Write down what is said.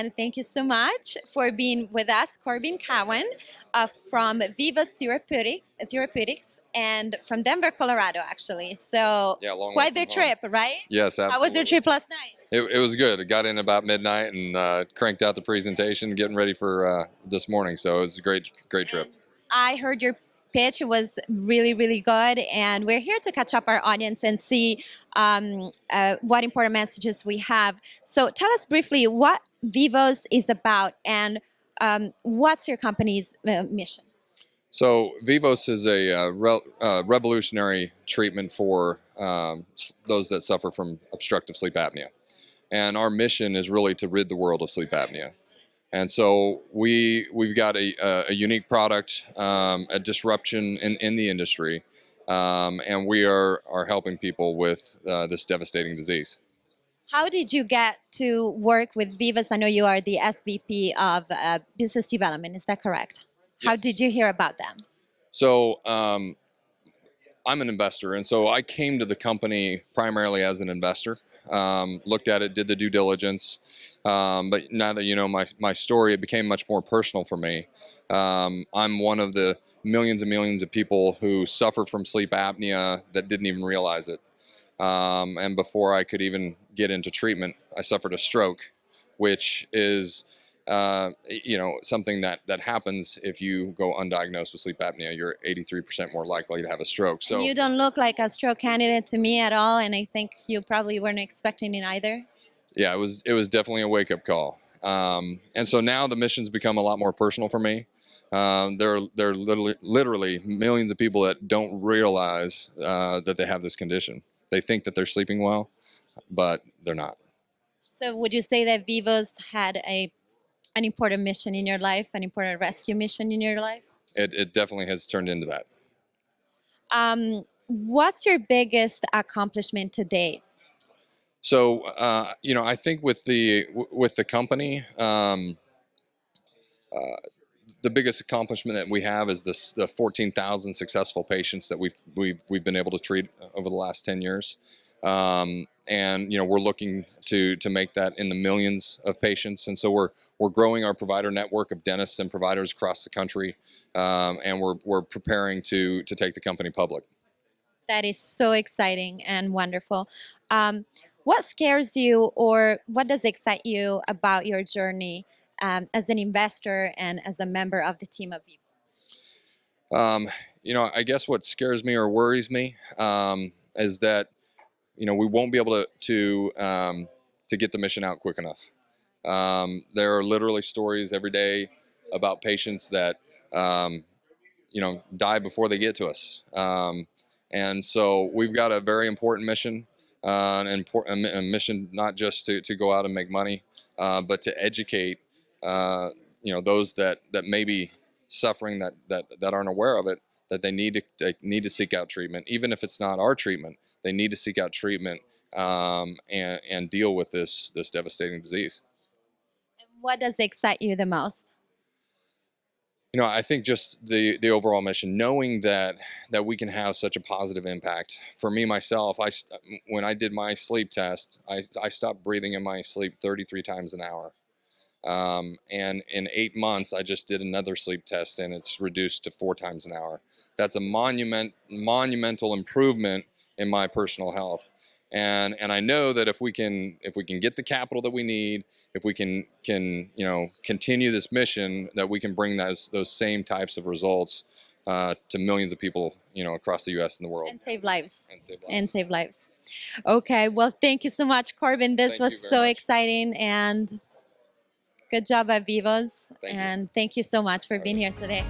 and thank you so much for being with us, Corbin Cowan from Vivos Therapeutics and from Denver, Colorado, actually. So Yeah, long way quite the from home. trip, right? Yes, absolutely. How was your trip last night? It was good. I got in about midnight and cranked out the presentation, getting ready for this morning. So it was a great trip. And I heard your pitch was really, really good, and we're here to catch up our audience and see what important messages we have. So tell us briefly what Vivos is about and what's your company's mission? So Vivos is a revolutionary treatment for those that suffer from obstructive sleep apnea. And our mission is really to rid the world of sleep apnea. And so we've got a unique product, a disruption in the industry, and we are helping people with this devastating disease. How did you get to work with Vivos? I know you are the SVP of Business Development. Is that correct? How Yes. did you hear about them? So I'm an investor, and so I came to the company primarily as an investor. Looked at it, did the due diligence, but now that you know my story, it became much more personal for me. I'm one of the millions and millions of people who suffer from sleep apnea that didn't even realize it. And before I could even get into treatment, I suffered a stroke, which is something that happens if you go undiagnosed with sleep apnea. You're 83% more likely to have a stroke. So And you don't look like a stroke candidate to me at all, and I think you probably weren't expecting it either. yeah, it was definitely a wake-up call. And so now the mission's become a lot more personal for me. There are literally millions of people that don't realize that they have this condition. They think that they're sleeping well, but they're not. So would you say that Vivos had an important mission in your life, an important rescue mission in your life? It definitely has turned into that. What's your biggest accomplishment to date? So I think with the company, the biggest accomplishment that we have is the 14,000 successful patients that we've been able to treat over the last 10 years. And we're looking to make that in the millions of patients, and so we're growing our provider network of dentists and providers across the country, and we're preparing to take the company public. That is so exciting and wonderful. What scares you, or what does excite you about your journey as an investor and as a member of the team of Vivos? I guess what scares me or worries me is that we won't be able to get the mission out quick enough. There are literally stories every day about patients that die before they get to us, and so we've got a very important mission, a mission not just to go out and make money, but to educate those that may be suffering that aren't aware of it, that they need to seek out treatment. Even if it's not our treatment, they need to seek out treatment and deal with this devastating disease. And what does excite you the most? I think just the overall mission, knowing that we can have such a positive impact. For me, myself, when I did my sleep test, I stopped breathing in my sleep 33 times an hour. And in 8 months, I just did another sleep test, and it's reduced to 4 times an hour. That's a monumental improvement in my personal health. And I know that if we can get the capital that we need, if we can continue this mission, that we can bring those same types of results to millions of people across the U.S. and the world. And save lives. And save lives. Okay, well, thank you so much, Corbin. This Thank you was very so much. exciting, and good job at Vivos. Thank you. And thank you so much for being here today.